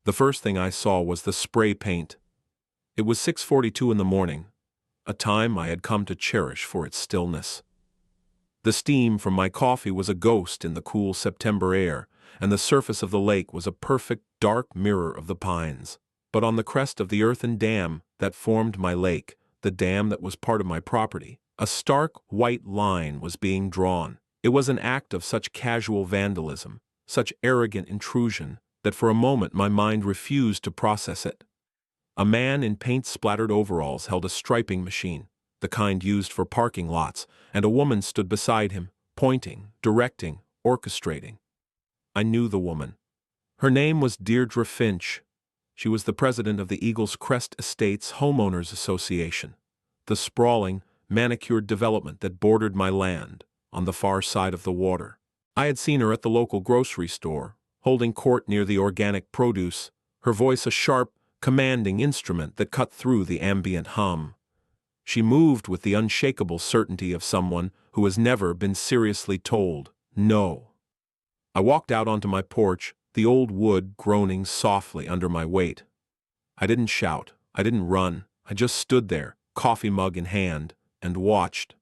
The first thing I saw was the spray paint. It was 6:42 in the morning, a time I had come to cherish for its stillness. The steam from my coffee was a ghost in the cool September air, and the surface of the lake was a perfect dark mirror of the pines. But on the crest of the earthen dam that formed my lake, the dam that was part of my property, a stark white line was being drawn. It was an act of such casual vandalism, such arrogant intrusion, that for a moment my mind refused to process it. A man in paint-splattered overalls held a striping machine, the kind used for parking lots, and a woman stood beside him, pointing, directing, orchestrating. I knew the woman. Her name was Deirdre Finch. She was the president of the Eagles Crest Estates Homeowners Association, the sprawling, manicured development that bordered my land, on the far side of the water. I had seen her at the local grocery store, holding court near the organic produce, her voice a sharp, commanding instrument that cut through the ambient hum. She moved with the unshakable certainty of someone who has never been seriously told no. I walked out onto my porch, the old wood groaning softly under my weight. I didn't shout, I didn't run, I just stood there, coffee mug in hand, and watched.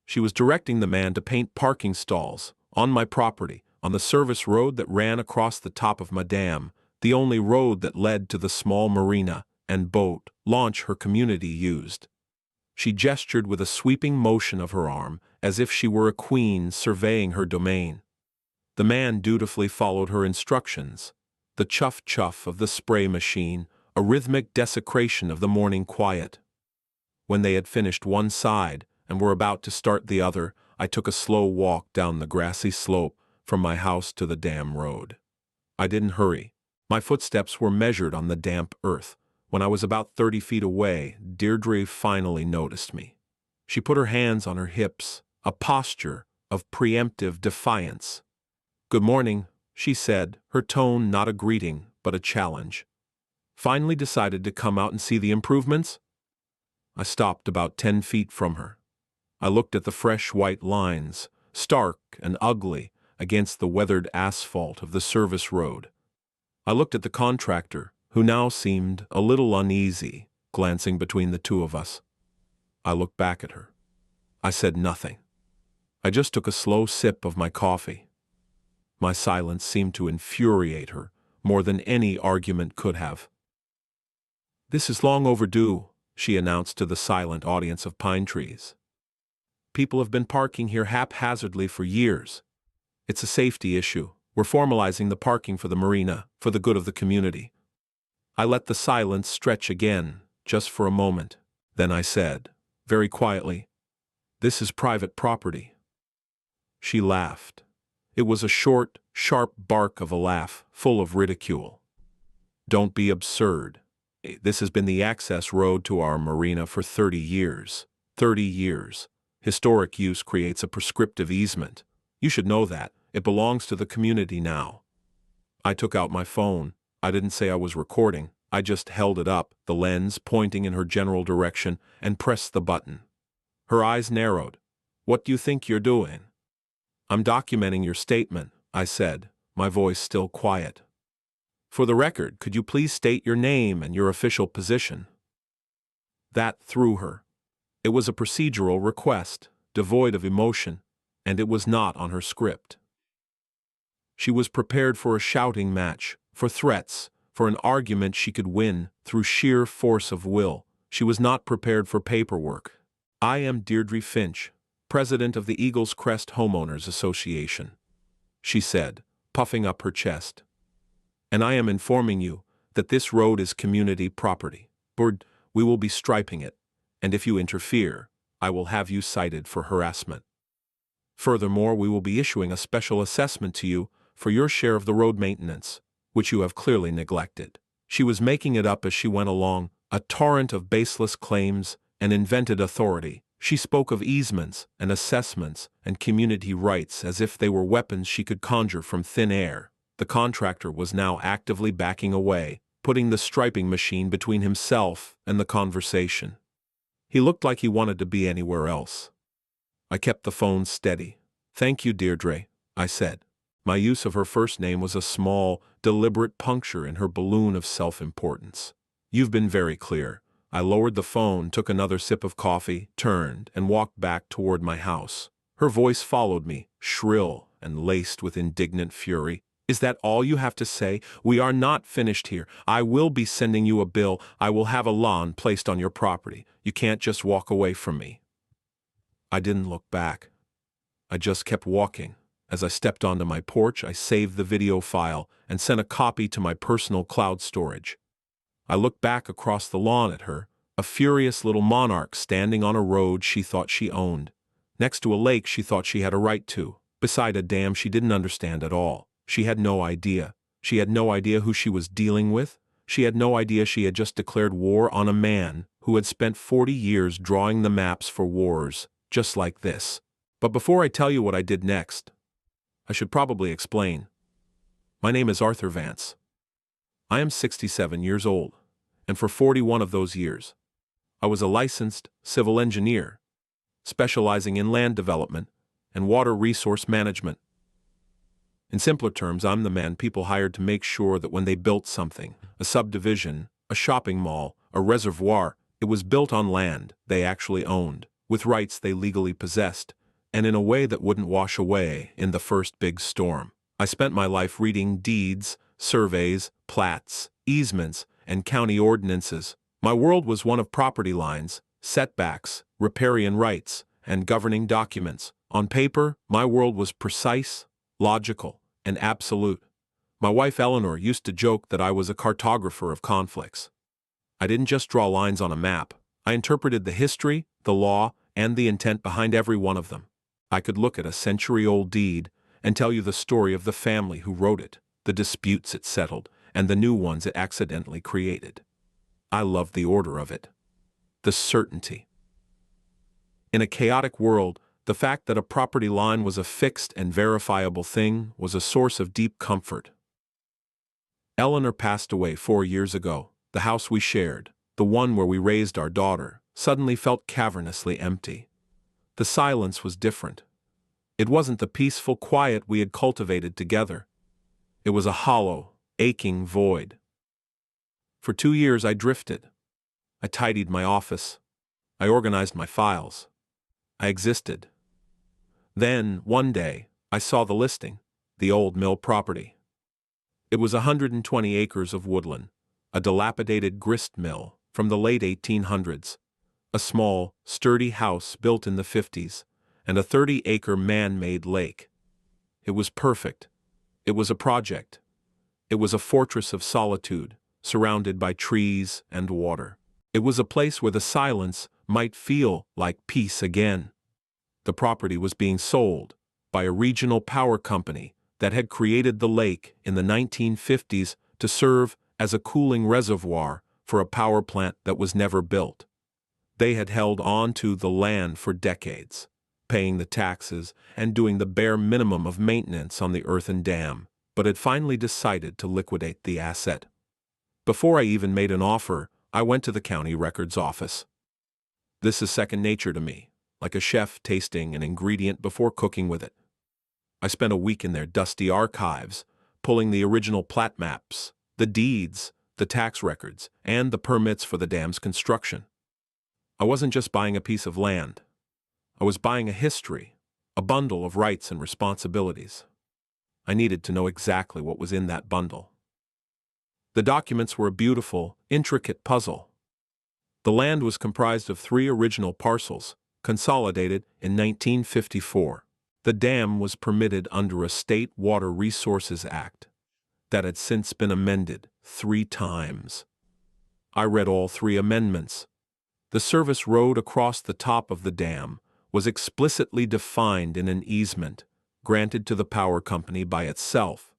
She was directing the man to paint parking stalls, on my property, on the service road that ran across the top of my dam, the only road that led to the small marina and boat launch her community used. She gestured with a sweeping motion of her arm, as if she were a queen surveying her domain. The man dutifully followed her instructions. The chuff-chuff of the spray machine, a rhythmic desecration of the morning quiet. When they had finished one side and were about to start the other, I took a slow walk down the grassy slope from my house to the dam road. I didn't hurry. My footsteps were measured on the damp earth. When I was about 30 feet away, Deirdre finally noticed me. She put her hands on her hips, a posture of preemptive defiance. "Good morning," she said, her tone not a greeting, but a challenge. "Finally decided to come out and see the improvements?" I stopped about 10 feet from her. I looked at the fresh white lines, stark and ugly, against the weathered asphalt of the service road. I looked at the contractor, who now seemed a little uneasy, glancing between the two of us. I looked back at her. I said nothing. I just took a slow sip of my coffee. My silence seemed to infuriate her more than any argument could have. "This is long overdue," she announced to the silent audience of pine trees. "People have been parking here haphazardly for years. It's a safety issue. We're formalizing the parking for the marina, for the good of the community." I let the silence stretch again, just for a moment. Then I said, very quietly, "This is private property." She laughed. It was a short, sharp bark of a laugh, full of ridicule. "Don't be absurd. This has been the access road to our marina for 30 years. 30 years. Historic use creates a prescriptive easement. You should know that. It belongs to the community now." I took out my phone. I didn't say I was recording. I just held it up, the lens pointing in her general direction, and pressed the button. Her eyes narrowed. "What do you think you're doing?" "I'm documenting your statement," I said, my voice still quiet. "For the record, could you please state your name and your official position?" That threw her. It was a procedural request, devoid of emotion, and it was not on her script. She was prepared for a shouting match, for threats, for an argument she could win through sheer force of will. She was not prepared for paperwork. "I am Deirdre Finch, president of the Eagles Crest Homeowners Association," she said, puffing up her chest. "And I am informing you that this road is community property. We will be striping it, and if you interfere, I will have you cited for harassment. Furthermore, we will be issuing a special assessment to you for your share of the road maintenance, which you have clearly neglected." She was making it up as she went along, a torrent of baseless claims and invented authority. She spoke of easements and assessments and community rights as if they were weapons she could conjure from thin air. The contractor was now actively backing away, putting the striping machine between himself and the conversation. He looked like he wanted to be anywhere else. I kept the phone steady. "Thank you, Deirdre," I said. My use of her first name was a small, deliberate puncture in her balloon of self-importance. "You've been very clear." I lowered the phone, took another sip of coffee, turned, and walked back toward my house. Her voice followed me, shrill and laced with indignant fury. "Is that all you have to say? We are not finished here. I will be sending you a bill. I will have a lawn placed on your property. You can't just walk away from me." I didn't look back. I just kept walking. As I stepped onto my porch, I saved the video file and sent a copy to my personal cloud storage. I looked back across the lawn at her, a furious little monarch standing on a road she thought she owned, next to a lake she thought she had a right to, beside a dam she didn't understand at all. She had no idea. She had no idea who she was dealing with. She had no idea she had just declared war on a man who had spent 40 years drawing the maps for wars just like this. But before I tell you what I did next, I should probably explain. My name is Arthur Vance. I am 67 years old, and for 41 of those years, I was a licensed civil engineer, specializing in land development and water resource management. In simpler terms, I'm the man people hired to make sure that when they built something, a subdivision, a shopping mall, a reservoir, it was built on land they actually owned, with rights they legally possessed, and in a way that wouldn't wash away in the first big storm. I spent my life reading deeds, surveys, plats, easements, and county ordinances. My world was one of property lines, setbacks, riparian rights, and governing documents. On paper, my world was precise, logical, and absolute. My wife Eleanor used to joke that I was a cartographer of conflicts. I didn't just draw lines on a map. I interpreted the history, the law, and the intent behind every one of them. I could look at a century-old deed and tell you the story of the family who wrote it, the disputes it settled, and the new ones it accidentally created. I loved the order of it, the certainty. In a chaotic world, the fact that a property line was a fixed and verifiable thing was a source of deep comfort. Eleanor passed away 4 years ago. The house we shared, the one where we raised our daughter, suddenly felt cavernously empty. The silence was different. It wasn't the peaceful quiet we had cultivated together. It was a hollow, aching void. For 2 years I drifted. I tidied my office. I organized my files. I existed. Then, one day, I saw the listing, the old mill property. It was 120 acres of woodland, a dilapidated grist mill from the late 1800s, a small, sturdy house built in the 50s, and a 30-acre man-made lake. It was perfect. It was a project. It was a fortress of solitude, surrounded by trees and water. It was a place where the silence might feel like peace again. The property was being sold by a regional power company that had created the lake in the 1950s to serve as a cooling reservoir for a power plant that was never built. They had held on to the land for decades, paying the taxes and doing the bare minimum of maintenance on the earthen dam, but had finally decided to liquidate the asset. Before I even made an offer, I went to the county records office. This is second nature to me, like a chef tasting an ingredient before cooking with it. I spent a week in their dusty archives, pulling the original plat maps, the deeds, the tax records, and the permits for the dam's construction. I wasn't just buying a piece of land. I was buying a history, a bundle of rights and responsibilities. I needed to know exactly what was in that bundle. The documents were a beautiful, intricate puzzle. The land was comprised of 3 original parcels, consolidated in 1954. The dam was permitted under a State Water Resources Act that had since been amended 3 times. I read all 3 amendments. The service road across the top of the dam was explicitly defined in an easement granted to the power company by itself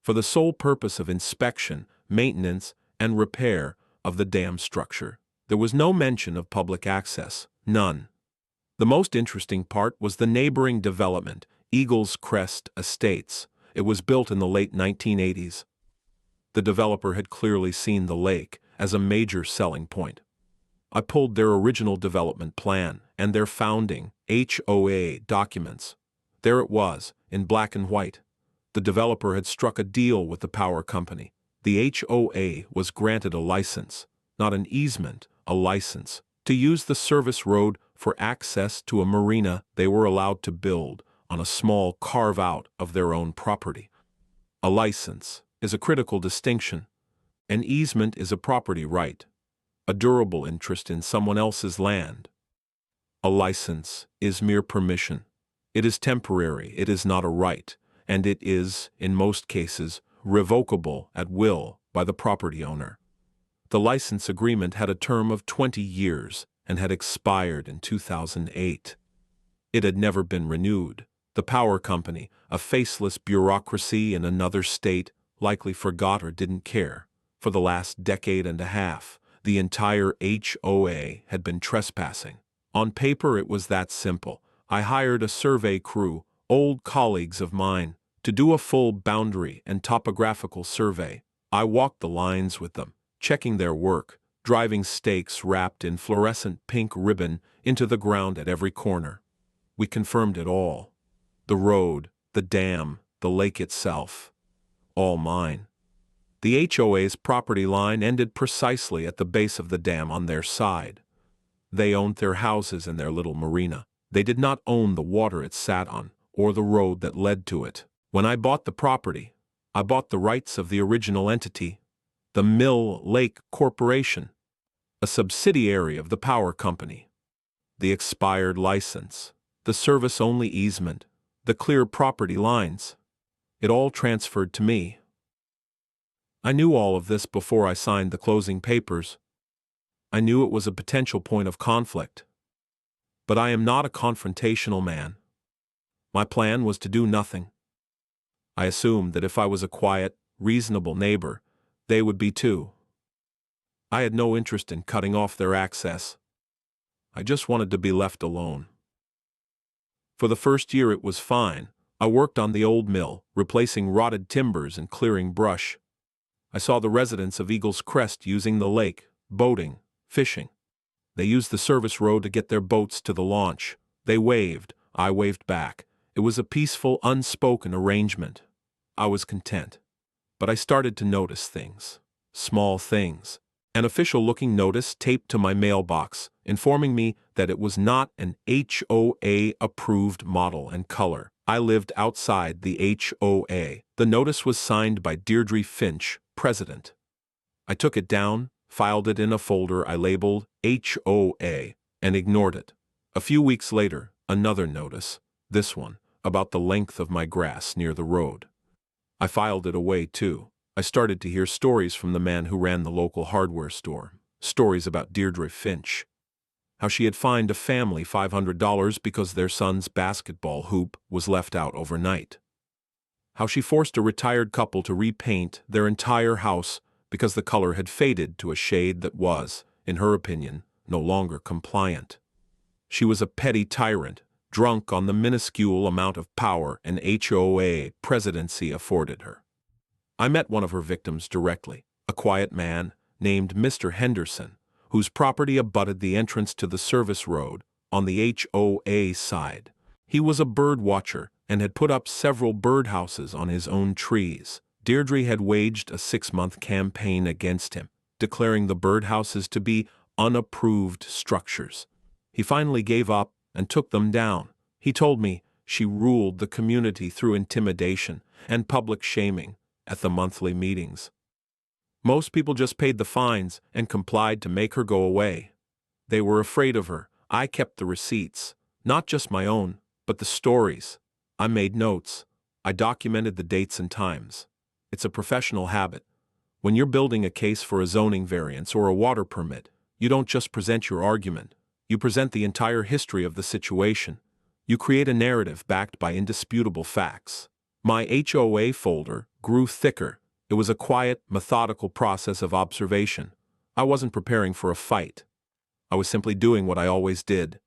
for the sole purpose of inspection, maintenance, and repair of the dam structure. There was no mention of public access, none. The most interesting part was the neighboring development, Eagles Crest Estates. It was built in the late 1980s. The developer had clearly seen the lake as a major selling point. I pulled their original development plan and their founding HOA documents. There it was, in black and white. The developer had struck a deal with the power company. The HOA was granted a license, not an easement, a license, to use the service road for access to a marina they were allowed to build on a small carve-out of their own property. A license is a critical distinction. An easement is a property right, a durable interest in someone else's land. A license is mere permission. It is temporary, it is not a right, and it is, in most cases, revocable at will by the property owner. The license agreement had a term of 20 years and had expired in 2008. It had never been renewed. The power company, a faceless bureaucracy in another state, likely forgot or didn't care. For the last decade and a half, the entire HOA had been trespassing. On paper it was that simple. I hired a survey crew, old colleagues of mine, to do a full boundary and topographical survey. I walked the lines with them, checking their work, driving stakes wrapped in fluorescent pink ribbon into the ground at every corner. We confirmed it all. The road, the dam, the lake itself. All mine. The HOA's property line ended precisely at the base of the dam on their side. They owned their houses and their little marina. They did not own the water it sat on, or the road that led to it. When I bought the property, I bought the rights of the original entity, the Mill Lake Corporation, a subsidiary of the power company. The expired license, the service-only easement, the clear property lines. It all transferred to me. I knew all of this before I signed the closing papers. I knew it was a potential point of conflict. But I am not a confrontational man. My plan was to do nothing. I assumed that if I was a quiet, reasonable neighbor, they would be too. I had no interest in cutting off their access. I just wanted to be left alone. For the first year it was fine. I worked on the old mill, replacing rotted timbers and clearing brush. I saw the residents of Eagle's Crest using the lake, boating, fishing. They used the service road to get their boats to the launch. They waved, I waved back. It was a peaceful, unspoken arrangement. I was content. But I started to notice things. Small things. An official-looking notice taped to my mailbox, informing me that it was not an HOA-approved model and color. I lived outside the HOA. The notice was signed by Deirdre Finch, president. I took it down, filed it in a folder I labeled HOA, and ignored it. A few weeks later, another notice, this one, about the length of my grass near the road. I filed it away too. I started to hear stories from the man who ran the local hardware store. Stories about Deirdre Finch. How she had fined a family $500 because their son's basketball hoop was left out overnight. How she forced a retired couple to repaint their entire house because the color had faded to a shade that was, in her opinion, no longer compliant. She was a petty tyrant, drunk on the minuscule amount of power an HOA presidency afforded her. I met one of her victims directly, a quiet man named Mr. Henderson, whose property abutted the entrance to the service road on the HOA side. He was a bird watcher and had put up several birdhouses on his own trees. Deirdre had waged a 6-month campaign against him, declaring the birdhouses to be unapproved structures. He finally gave up and took them down. He told me she ruled the community through intimidation and public shaming at the monthly meetings. Most people just paid the fines and complied to make her go away. They were afraid of her. I kept the receipts, not just my own, but the stories. I made notes. I documented the dates and times. It's a professional habit. When you're building a case for a zoning variance or a water permit, you don't just present your argument. You present the entire history of the situation. You create a narrative backed by indisputable facts. My HOA folder grew thicker. It was a quiet, methodical process of observation. I wasn't preparing for a fight. I was simply doing what I always did,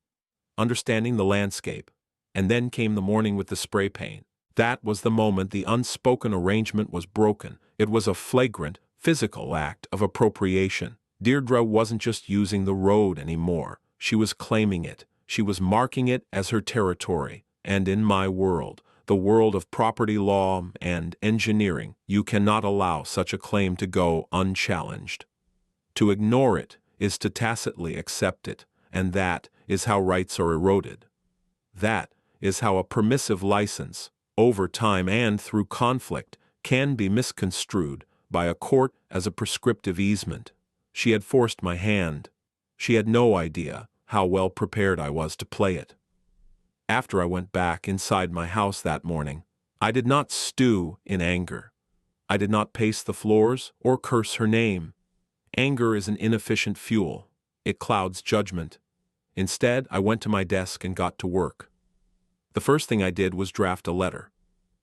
understanding the landscape. And then came the morning with the spray paint. That was the moment the unspoken arrangement was broken. It was a flagrant, physical act of appropriation. Deirdre wasn't just using the road anymore. She was claiming it. She was marking it as her territory. And in my world, the world of property law and engineering, you cannot allow such a claim to go unchallenged. To ignore it is to tacitly accept it, and that is how rights are eroded. That is how a permissive license, over time and through conflict, can be misconstrued by a court as a prescriptive easement. She had forced my hand. She had no idea how well prepared I was to play it. After I went back inside my house that morning, I did not stew in anger. I did not pace the floors or curse her name. Anger is an inefficient fuel. It clouds judgment. Instead, I went to my desk and got to work. The first thing I did was draft a letter.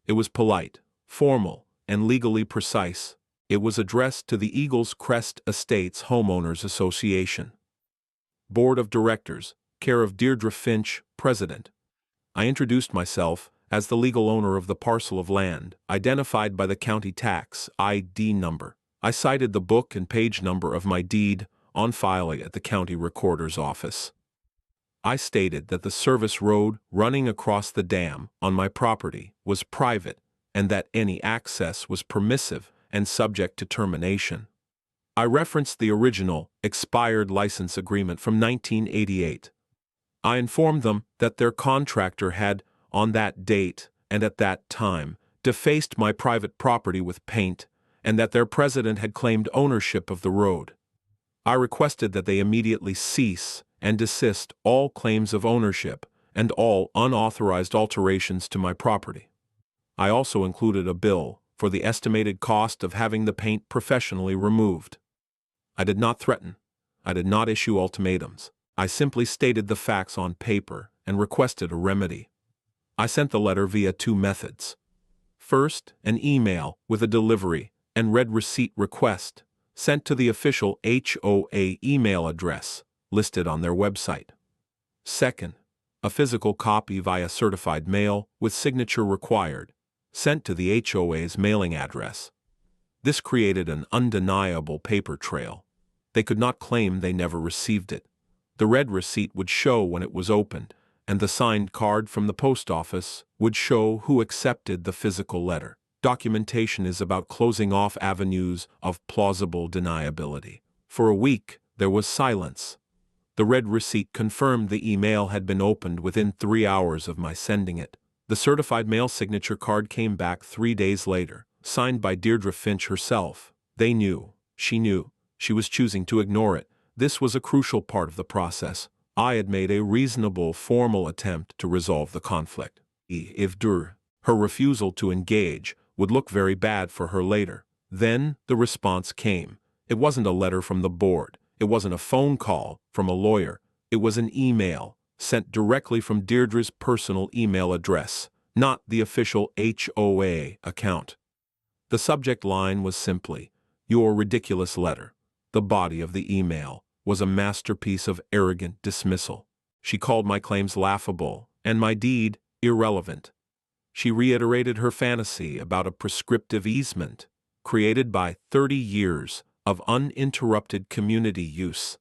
It was polite, formal, and legally precise. It was addressed to the Eagles Crest Estates Homeowners Association. Board of Directors, care of Deirdre Finch, President. I introduced myself as the legal owner of the parcel of land, identified by the county tax ID number. I cited the book and page number of my deed on file at the county recorder's office. I stated that the service road running across the dam on my property was private and that any access was permissive and subject to termination. I referenced the original, expired license agreement from 1988. I informed them that their contractor had, on that date and at that time, defaced my private property with paint, and that their president had claimed ownership of the road. I requested that they immediately cease and desist all claims of ownership and all unauthorized alterations to my property. I also included a bill for the estimated cost of having the paint professionally removed. I did not threaten. I did not issue ultimatums. I simply stated the facts on paper and requested a remedy. I sent the letter via two methods. First, an email with a delivery and read receipt request sent to the official HOA email address listed on their website. Second, a physical copy via certified mail with signature required, sent to the HOA's mailing address. This created an undeniable paper trail. They could not claim they never received it. The read receipt would show when it was opened, and the signed card from the post office would show who accepted the physical letter. Documentation is about closing off avenues of plausible deniability. For a week, there was silence. The read receipt confirmed the email had been opened within 3 hours of my sending it. The certified mail signature card came back 3 days later, signed by Deirdre Finch herself. They knew. She was choosing to ignore it. This was a crucial part of the process. I had made a reasonable, formal attempt to resolve the conflict. If her refusal to engage would look very bad for her later. Then the response came. It wasn't a letter from the board. It wasn't a phone call from a lawyer. It was an email sent directly from Deirdre's personal email address, not the official HOA account. The subject line was simply, "Your ridiculous letter." The body of the email was a masterpiece of arrogant dismissal. She called my claims laughable and my deed irrelevant. She reiterated her fantasy about a prescriptive easement created by 30 years of uninterrupted community use.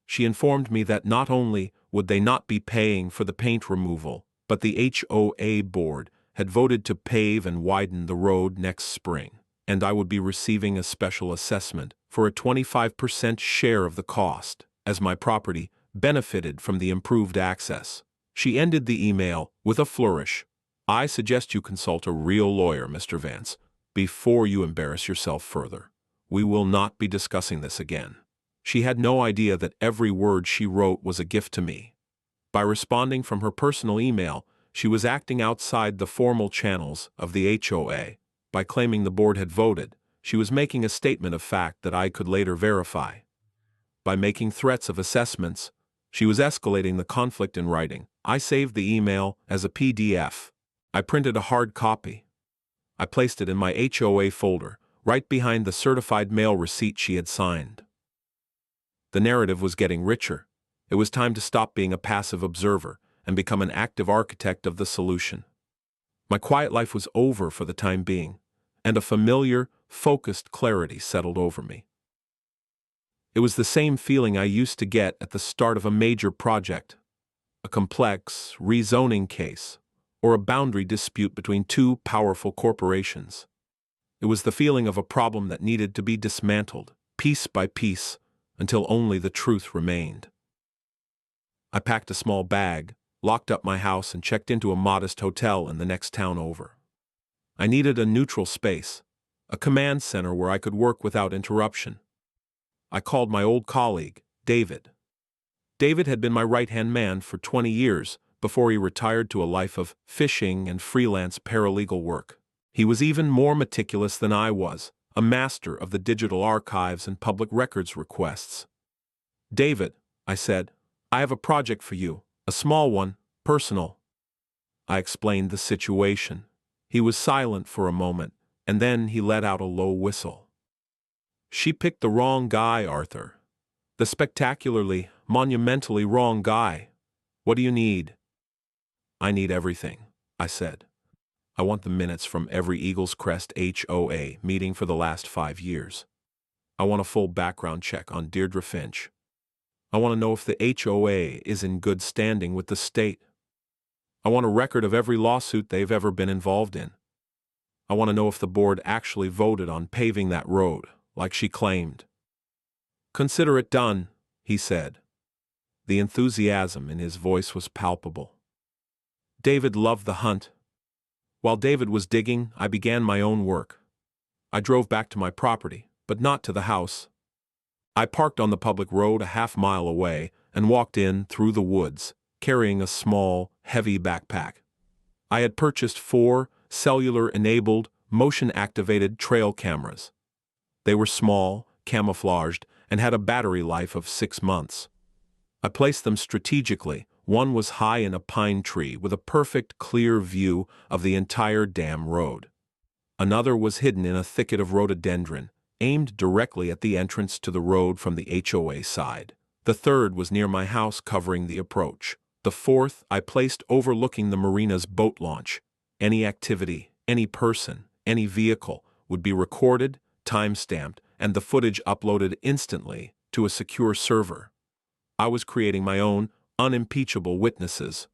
She informed me that not only would they not be paying for the paint removal, but the HOA board had voted to pave and widen the road next spring, and I would be receiving a special assessment for a 25% share of the cost, as my property benefited from the improved access. She ended the email with a flourish. "I suggest you consult a real lawyer, Mr. Vance, before you embarrass yourself further. We will not be discussing this again." She had no idea that every word she wrote was a gift to me. By responding from her personal email, she was acting outside the formal channels of the HOA. By claiming the board had voted, she was making a statement of fact that I could later verify. By making threats of assessments, she was escalating the conflict in writing. I saved the email as a PDF. I printed a hard copy. I placed it in my HOA folder, right behind the certified mail receipt she had signed. The narrative was getting richer. It was time to stop being a passive observer and become an active architect of the solution. My quiet life was over for the time being, and a familiar, focused clarity settled over me. It was the same feeling I used to get at the start of a major project, a complex rezoning case, or a boundary dispute between two powerful corporations. It was the feeling of a problem that needed to be dismantled, piece by piece, until only the truth remained. I packed a small bag, locked up my house, and checked into a modest hotel in the next town over. I needed a neutral space, a command center where I could work without interruption. I called my old colleague, David. David had been my right-hand man for 20 years before he retired to a life of fishing and freelance paralegal work. He was even more meticulous than I was, a master of the digital archives and public records requests. "David," I said, "I have a project for you, a small one, personal." I explained the situation. He was silent for a moment, and then he let out a low whistle. "She picked the wrong guy, Arthur. The spectacularly, monumentally wrong guy. What do you need?" "I need everything," I said. "I want the minutes from every Eagles Crest HOA meeting for the last 5 years. I want a full background check on Deirdre Finch. I want to know if the HOA is in good standing with the state. I want a record of every lawsuit they've ever been involved in. I want to know if the board actually voted on paving that road, like she claimed." "Consider it done," he said. The enthusiasm in his voice was palpable. David loved the hunt. While David was digging, I began my own work. I drove back to my property, but not to the house. I parked on the public road a half-mile away and walked in through the woods, carrying a small, heavy backpack. I had purchased 4 cellular-enabled, motion-activated trail cameras. They were small, camouflaged, and had a battery life of 6 months. I placed them strategically. One was high in a pine tree with a perfect, clear view of the entire damn road. Another was hidden in a thicket of rhododendron, aimed directly at the entrance to the road from the HOA side. The third was near my house, covering the approach. The fourth I placed overlooking the Marina's boat launch. Any activity, any person, any vehicle would be recorded, time-stamped, and the footage uploaded instantly to a secure server. I was creating my own unimpeachable witnesses.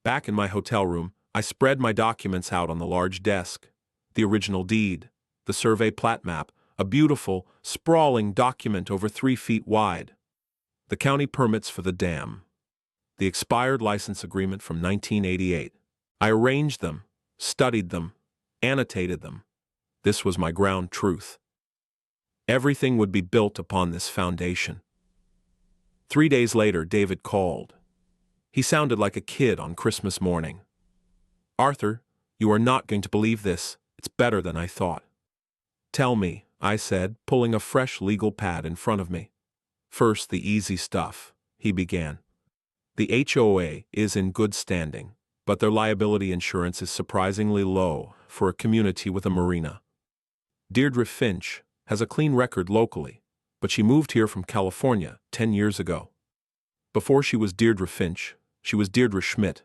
Back in my hotel room, I spread my documents out on the large desk. The original deed, the survey plat map, a beautiful, sprawling document over 3 feet wide. The county permits for the dam. The expired license agreement from 1988. I arranged them, studied them, annotated them. This was my ground truth. Everything would be built upon this foundation. 3 days later, David called. He sounded like a kid on Christmas morning. "Arthur, you are not going to believe this. It's better than I thought." "Tell me," I said, pulling a fresh legal pad in front of me. "First, the easy stuff," he began. "The HOA is in good standing, but their liability insurance is surprisingly low for a community with a marina. Deirdre Finch has a clean record locally, but she moved here from California 10 years ago. Before she was Deirdre Finch, she was Deirdre Schmidt,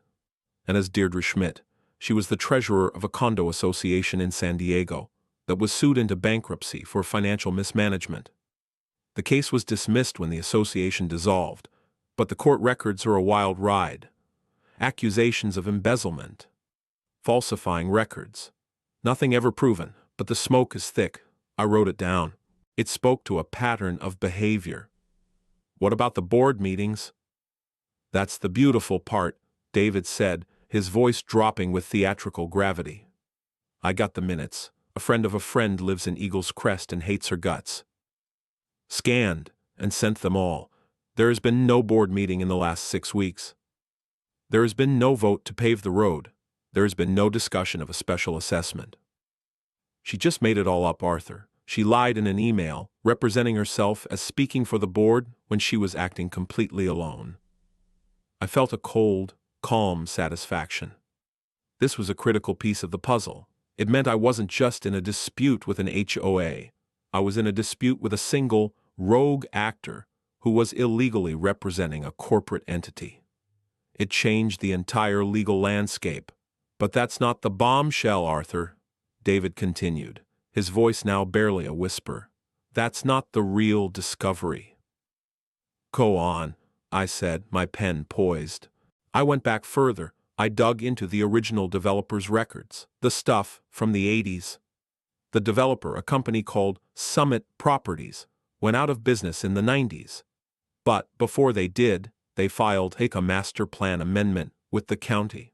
and as Deirdre Schmidt, she was the treasurer of a condo association in San Diego that was sued into bankruptcy for financial mismanagement. The case was dismissed when the association dissolved, but the court records are a wild ride. Accusations of embezzlement, falsifying records. Nothing ever proven, but the smoke is thick. I wrote it down. It spoke to a pattern of behavior." "What about the board meetings?" "That's the beautiful part," David said, his voice dropping with theatrical gravity. "I got the minutes. A friend of a friend lives in Eagles Crest and hates her guts. Scanned and sent them all. There has been no board meeting in the last 6 weeks. There has been no vote to pave the road. There has been no discussion of a special assessment. She just made it all up, Arthur. She lied in an email, representing herself as speaking for the board when she was acting completely alone." I felt a cold, calm satisfaction. This was a critical piece of the puzzle. It meant I wasn't just in a dispute with an HOA. I was in a dispute with a single, rogue actor who was illegally representing a corporate entity. It changed the entire legal landscape. "But that's not the bombshell, Arthur," David continued, his voice now barely a whisper. "That's not the real discovery." "Go on," I said, my pen poised. I went back further, I dug into the original developer's records, the stuff from the 80s. The developer, a company called Summit Properties, went out of business in the 90s. But before they did, they filed a master plan amendment with the county.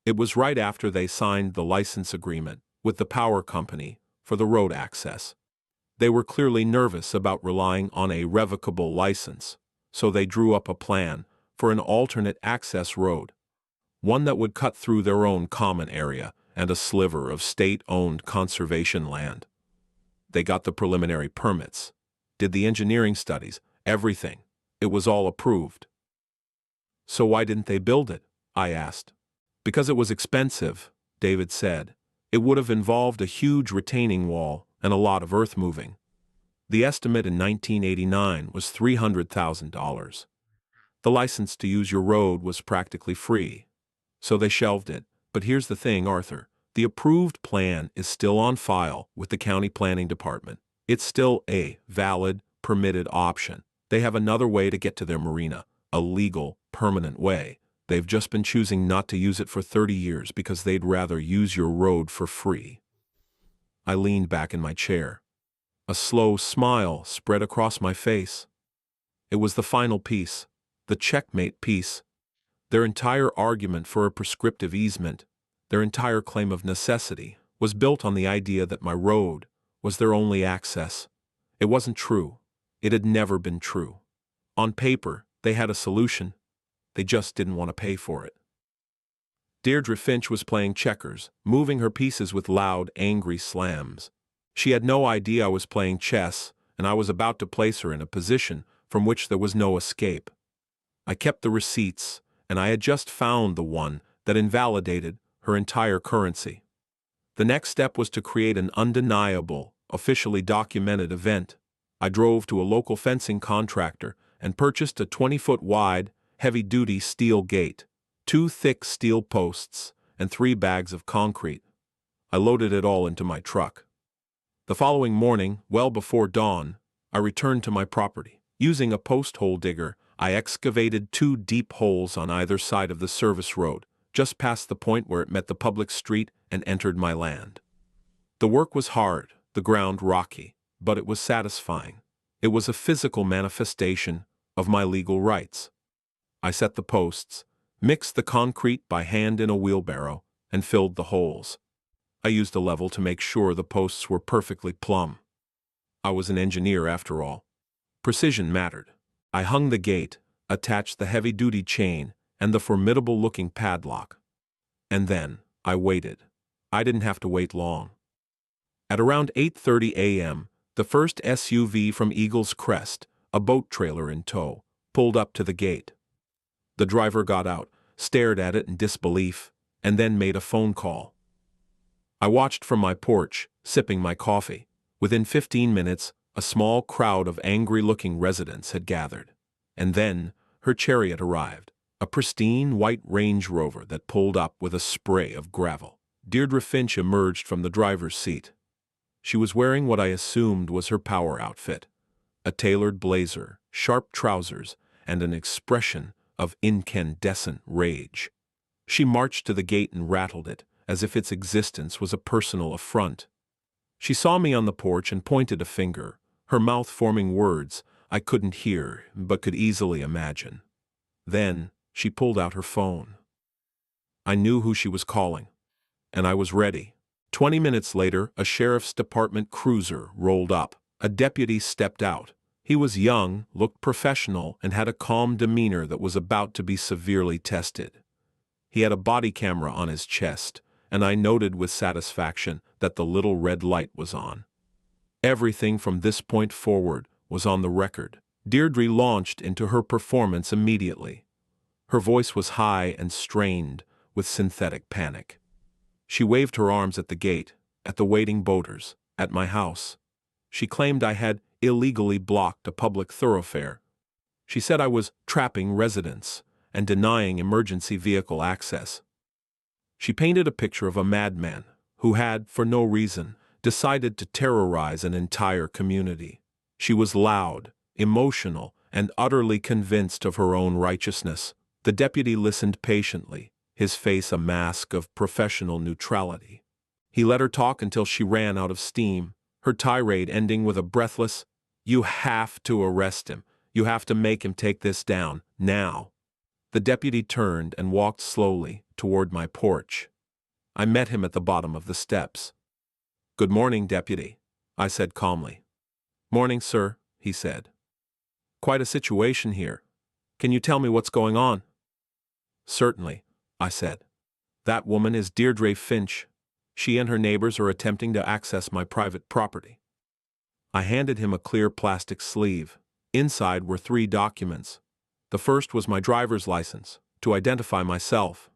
It was right after they signed the license agreement with the power company for the road access. They were clearly nervous about relying on a revocable license, so they drew up a plan for an alternate access road, one that would cut through their own common area and a sliver of state-owned conservation land. They got the preliminary permits, did the engineering studies, everything. It was all approved. So why didn't they build it? I asked. Because it was expensive, David said. It would have involved a huge retaining wall and a lot of earth moving. The estimate in 1989 was $300,000. The license to use your road was practically free, so they shelved it. But here's the thing, Arthur. The approved plan is still on file with the county planning department. It's still a valid, permitted option. They have another way to get to their marina, a legal, permanent way. They've just been choosing not to use it for 30 years because they'd rather use your road for free. I leaned back in my chair. A slow smile spread across my face. It was the final piece, the checkmate piece. Their entire argument for a prescriptive easement, their entire claim of necessity, was built on the idea that my road was their only access. It wasn't true. It had never been true. On paper, they had a solution. They just didn't want to pay for it. Deirdre Finch was playing checkers, moving her pieces with loud, angry slams. She had no idea I was playing chess, and I was about to place her in a position from which there was no escape. I kept the receipts, and I had just found the one that invalidated her entire currency. The next step was to create an undeniable, officially documented event. I drove to a local fencing contractor and purchased a 20-foot wide, heavy-duty steel gate, 2 thick steel posts, and 3 bags of concrete. I loaded it all into my truck. The following morning, well before dawn, I returned to my property. Using a post hole digger, I excavated 2 deep holes on either side of the service road, just past the point where it met the public street and entered my land. The work was hard, the ground rocky, but it was satisfying. It was a physical manifestation of my legal rights. I set the posts, mixed the concrete by hand in a wheelbarrow, and filled the holes. I used a level to make sure the posts were perfectly plumb. I was an engineer after all. Precision mattered. I hung the gate, attached the heavy-duty chain, and the formidable-looking padlock. And then, I waited. I didn't have to wait long. At around 8:30 a.m., the first SUV from Eagle's Crest, a boat trailer in tow, pulled up to the gate. The driver got out, stared at it in disbelief, and then made a phone call. I watched from my porch, sipping my coffee. Within 15 minutes, a small crowd of angry-looking residents had gathered. And then, her chariot arrived, a pristine white Range Rover that pulled up with a spray of gravel. Deirdre Finch emerged from the driver's seat. She was wearing what I assumed was her power outfit, a tailored blazer, sharp trousers, and an expression of incandescent rage. She marched to the gate and rattled it, as if its existence was a personal affront. She saw me on the porch and pointed a finger, her mouth forming words I couldn't hear but could easily imagine. Then, she pulled out her phone. I knew who she was calling, and I was ready. 20 minutes later, a sheriff's department cruiser rolled up. A deputy stepped out. He was young, looked professional, and had a calm demeanor that was about to be severely tested. He had a body camera on his chest, and I noted with satisfaction that the little red light was on. Everything from this point forward was on the record. Deirdre launched into her performance immediately. Her voice was high and strained with synthetic panic. She waved her arms at the gate, at the waiting boaters, at my house. She claimed I had illegally blocked a public thoroughfare. She said I was trapping residents and denying emergency vehicle access. She painted a picture of a madman who had, for no reason, decided to terrorize an entire community. She was loud, emotional, and utterly convinced of her own righteousness. The deputy listened patiently, his face a mask of professional neutrality. He let her talk until she ran out of steam, her tirade ending with a breathless, "You have to arrest him. You have to make him take this down, now." The deputy turned and walked slowly toward my porch. I met him at the bottom of the steps. "Good morning, deputy," I said calmly. "Morning, sir," he said. "Quite a situation here. Can you tell me what's going on?" "Certainly," I said. "That woman is Deirdre Finch. She and her neighbors are attempting to access my private property." I handed him a clear plastic sleeve. Inside were 3 documents. The first was my driver's license, to identify myself.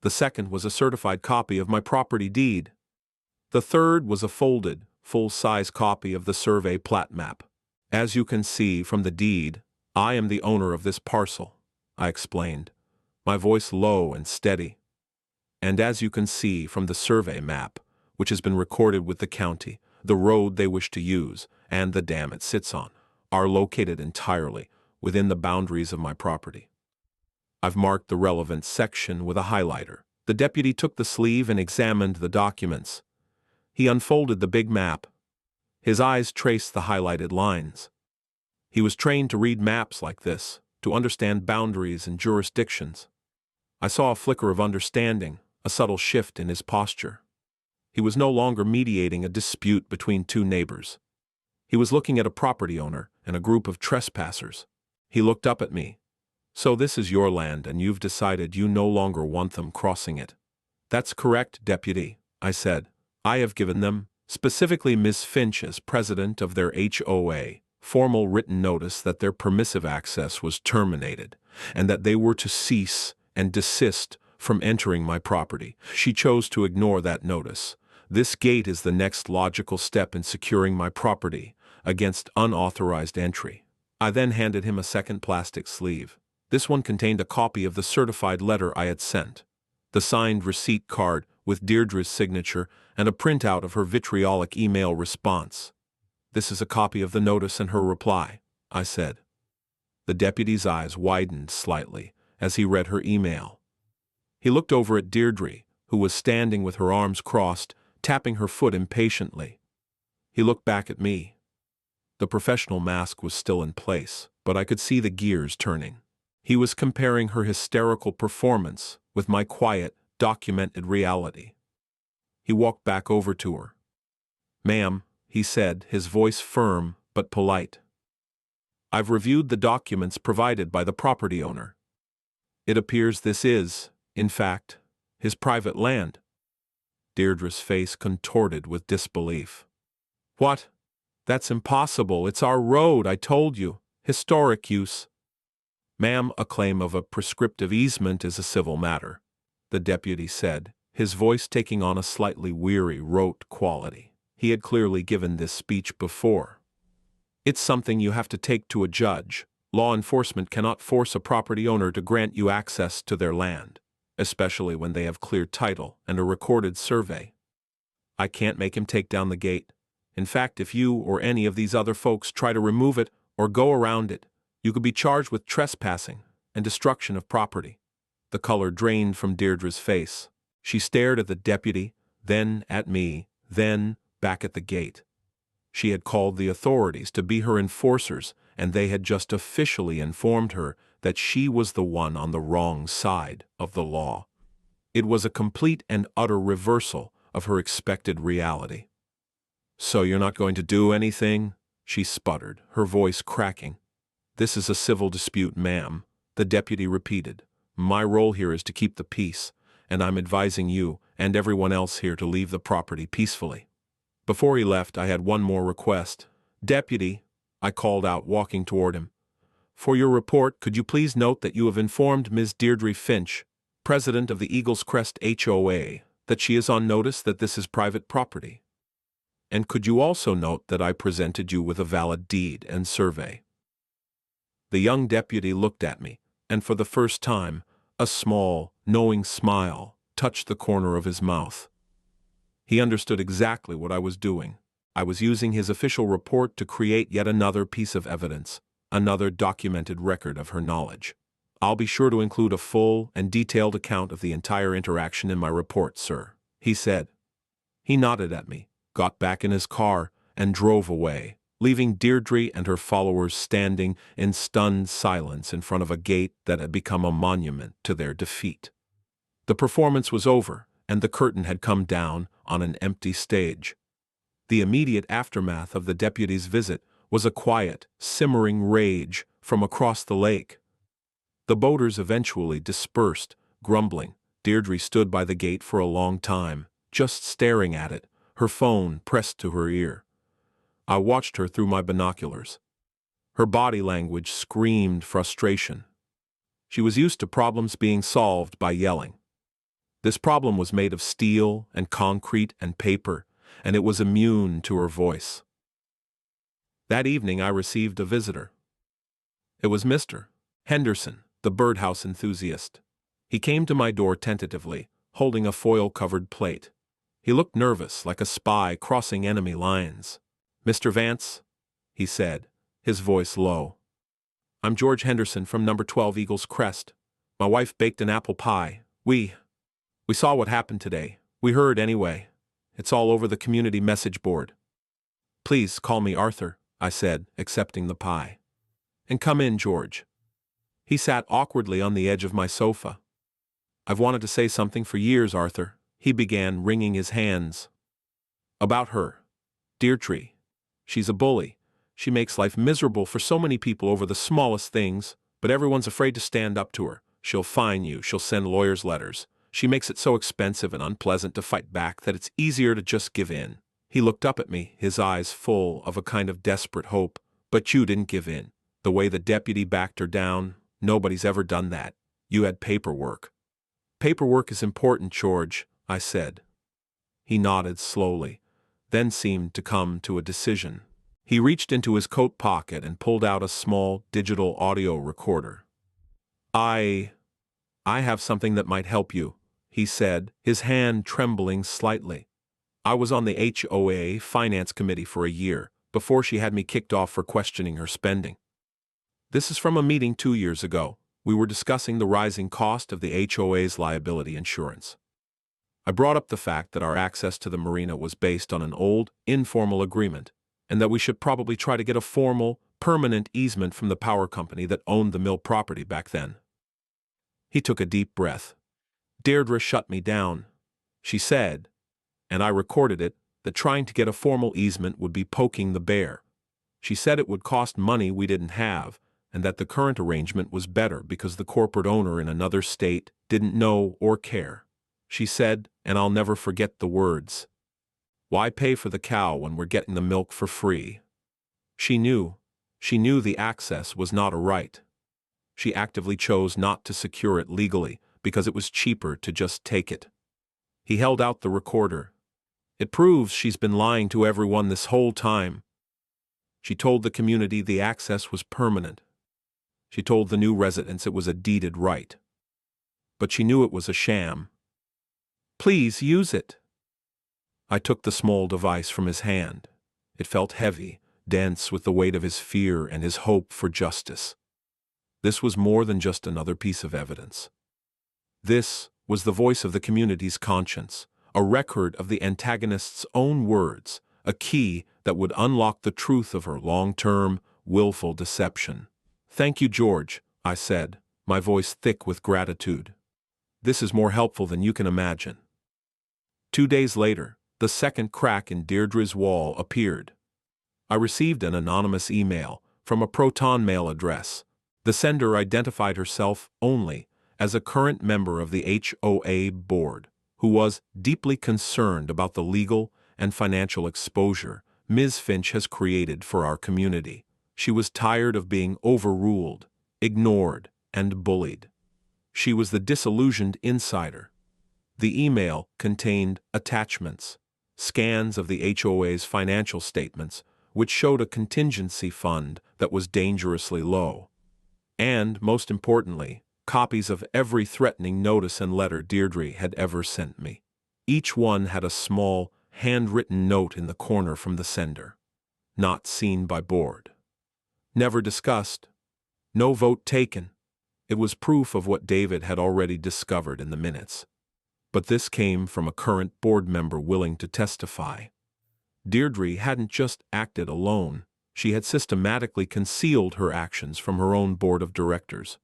The second was a certified copy of my property deed. The third was a folded, full-size copy of the survey plat map. "As you can see from the deed, I am the owner of this parcel," I explained, my voice low and steady. "And as you can see from the survey map, which has been recorded with the county, the road they wish to use, and the dam it sits on, are located entirely within the boundaries of my property. I've marked the relevant section with a highlighter." The deputy took the sleeve and examined the documents. He unfolded the big map. His eyes traced the highlighted lines. He was trained to read maps like this, to understand boundaries and jurisdictions. I saw a flicker of understanding, a subtle shift in his posture. He was no longer mediating a dispute between 2 neighbors. He was looking at a property owner and a group of trespassers. He looked up at me. "So this is your land and you've decided you no longer want them crossing it." "That's correct, deputy," I said. "I have given them, specifically Miss Finch as president of their HOA, formal written notice that their permissive access was terminated, and that they were to cease and desist from entering my property. She chose to ignore that notice. This gate is the next logical step in securing my property against unauthorized entry." I then handed him a second plastic sleeve. This one contained a copy of the certified letter I had sent, the signed receipt card with Deirdre's signature, and a printout of her vitriolic email response. "This is a copy of the notice and her reply," I said. The deputy's eyes widened slightly as he read her email. He looked over at Deirdre, who was standing with her arms crossed, tapping her foot impatiently. He looked back at me. The professional mask was still in place, but I could see the gears turning. He was comparing her hysterical performance with my quiet, documented reality. He walked back over to her. "Ma'am," he said, his voice firm but polite. "I've reviewed the documents provided by the property owner. It appears this is, in fact, his private land." Deirdre's face contorted with disbelief. "What? That's impossible. It's our road, I told you. Historic use." "Ma'am, a claim of a prescriptive easement is a civil matter," the deputy said, his voice taking on a slightly weary, rote quality. He had clearly given this speech before. "It's something you have to take to a judge. Law enforcement cannot force a property owner to grant you access to their land, especially when they have clear title and a recorded survey. I can't make him take down the gate. In fact, if you or any of these other folks try to remove it or go around it, you could be charged with trespassing and destruction of property." The color drained from Deirdre's face. She stared at the deputy, then at me, then back at the gate. She had called the authorities to be her enforcers, and they had just officially informed her that she was the one on the wrong side of the law. It was a complete and utter reversal of her expected reality. "So you're not going to do anything?" she sputtered, her voice cracking. "This is a civil dispute, ma'am," the deputy repeated. "My role here is to keep the peace, and I'm advising you and everyone else here to leave the property peacefully." Before he left, I had one more request. "Deputy," I called out, walking toward him. "For your report, could you please note that you have informed Ms. Deirdre Finch, president of the Eagle's Crest HOA, that she is on notice that this is private property? And could you also note that I presented you with a valid deed and survey?" The young deputy looked at me, and for the first time, a small, knowing smile touched the corner of his mouth. He understood exactly what I was doing. I was using his official report to create yet another piece of evidence, another documented record of her knowledge. I'll be sure to include a full and detailed account of the entire interaction in my report, sir, he said. He nodded at me, got back in his car, and drove away, leaving Deirdre and her followers standing in stunned silence in front of a gate that had become a monument to their defeat. The performance was over, and the curtain had come down on an empty stage. The immediate aftermath of the deputy's visit was a quiet, simmering rage from across the lake. The boaters eventually dispersed, grumbling. Deirdre stood by the gate for a long time, just staring at it, her phone pressed to her ear. I watched her through my binoculars. Her body language screamed frustration. She was used to problems being solved by yelling. This problem was made of steel and concrete and paper, and it was immune to her voice. That evening I received a visitor. It was Mr. Henderson, the birdhouse enthusiast. He came to my door tentatively, holding a foil-covered plate. He looked nervous, like a spy crossing enemy lines. "Mr. Vance," he said, his voice low. "I'm George Henderson from number 12 Eagle's Crest. My wife baked an apple pie. We saw what happened today. We heard anyway. It's all over the community message board." "Please call me Arthur," I said, accepting the pie. "And come in, George." He sat awkwardly on the edge of my sofa. "I've wanted to say something for years, Arthur," he began, wringing his hands. "About her. Deirdre. She's a bully. She makes life miserable for so many people over the smallest things, but everyone's afraid to stand up to her. She'll fine you, she'll send lawyers letters. She makes it so expensive and unpleasant to fight back that it's easier to just give in." He looked up at me, his eyes full of a kind of desperate hope. "But you didn't give in. The way the deputy backed her down, nobody's ever done that. You had paperwork." "Paperwork is important, George," I said. He nodded slowly, then seemed to come to a decision. He reached into his coat pocket and pulled out a small digital audio recorder. I have something that might help you," he said, his hand trembling slightly. "I was on the HOA finance committee for a year, before she had me kicked off for questioning her spending. This is from a meeting 2 years ago. We were discussing the rising cost of the HOA's liability insurance. I brought up the fact that our access to the Marina was based on an old, informal agreement, and that we should probably try to get a formal, permanent easement from the power company that owned the mill property back then." He took a deep breath. "Deirdre shut me down. She said, and I recorded it, that trying to get a formal easement would be poking the bear. She said it would cost money we didn't have, and that the current arrangement was better because the corporate owner in another state didn't know or care. She said, and I'll never forget the words, 'Why pay for the cow when we're getting the milk for free?' She knew the access was not a right. She actively chose not to secure it legally because it was cheaper to just take it." He held out the recorder. "It proves she's been lying to everyone this whole time. She told the community the access was permanent. She told the new residents it was a deeded right. But she knew it was a sham. Please use it." I took the small device from his hand. It felt heavy, dense with the weight of his fear and his hope for justice. This was more than just another piece of evidence. This was the voice of the community's conscience, a record of the antagonist's own words, a key that would unlock the truth of her long-term, willful deception. "Thank you, George," I said, my voice thick with gratitude. "This is more helpful than you can imagine." 2 days later, the second crack in Deirdre's wall appeared. I received an anonymous email from a Proton mail address. The sender identified herself only as a current member of the HOA board, who was deeply concerned about the legal and financial exposure Ms. Finch has created for our community. She was tired of being overruled, ignored, and bullied. She was the disillusioned insider. The email contained attachments, scans of the HOA's financial statements, which showed a contingency fund that was dangerously low. And, most importantly, copies of every threatening notice and letter Deirdre had ever sent me. Each one had a small, handwritten note in the corner from the sender. "Not seen by board. Never discussed. No vote taken. It was proof of what David had already discovered in the minutes. But this came from a current board member willing to testify. Deirdre hadn't just acted alone, she had systematically concealed her actions from her own board of directors.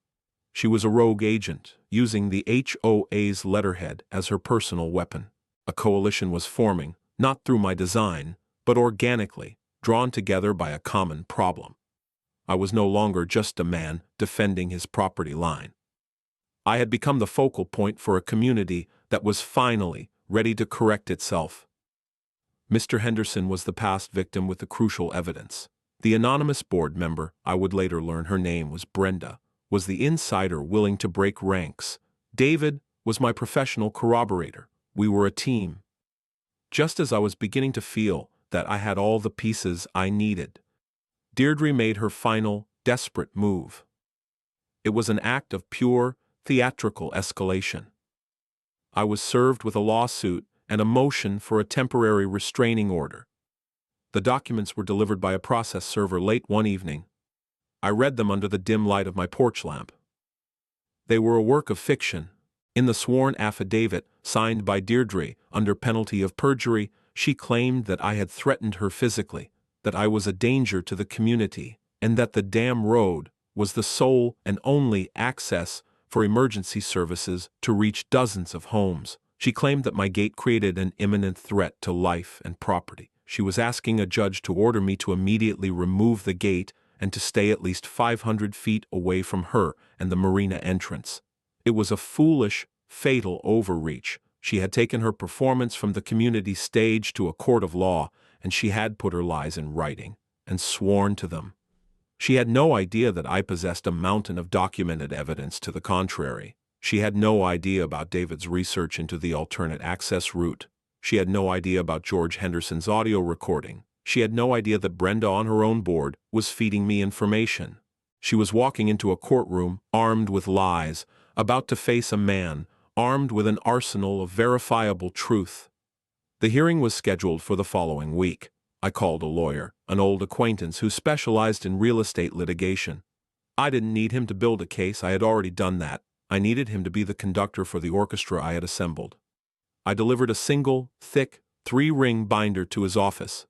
She was a rogue agent, using the HOA's letterhead as her personal weapon. A coalition was forming, not through my design, but organically, drawn together by a common problem. I was no longer just a man defending his property line. I had become the focal point for a community that was finally ready to correct itself. Mr. Henderson was the past victim with the crucial evidence. The anonymous board member, I would later learn her name was Brenda, was the insider willing to break ranks. David was my professional corroborator. We were a team. Just as I was beginning to feel that I had all the pieces I needed, Deirdre made her final, desperate move. It was an act of pure, theatrical escalation. I was served with a lawsuit and a motion for a temporary restraining order. The documents were delivered by a process server late one evening. I read them under the dim light of my porch lamp. They were a work of fiction. In the sworn affidavit, signed by Deirdre, under penalty of perjury, she claimed that I had threatened her physically, that I was a danger to the community, and that the dam road was the sole and only access for emergency services to reach dozens of homes. She claimed that my gate created an imminent threat to life and property. She was asking a judge to order me to immediately remove the gate and to stay at least 500 feet away from her and the Marina entrance. It was a foolish, fatal overreach. She had taken her performance from the community stage to a court of law, and she had put her lies in writing and sworn to them. She had no idea that I possessed a mountain of documented evidence to the contrary. She had no idea about David's research into the alternate access route. She had no idea about George Henderson's audio recording. She had no idea that Brenda on her own board was feeding me information. She was walking into a courtroom armed with lies, about to face a man armed with an arsenal of verifiable truth. The hearing was scheduled for the following week. I called a lawyer, an old acquaintance who specialized in real estate litigation. I didn't need him to build a case, I had already done that. I needed him to be the conductor for the orchestra I had assembled. I delivered a single, thick, 3-ring binder to his office.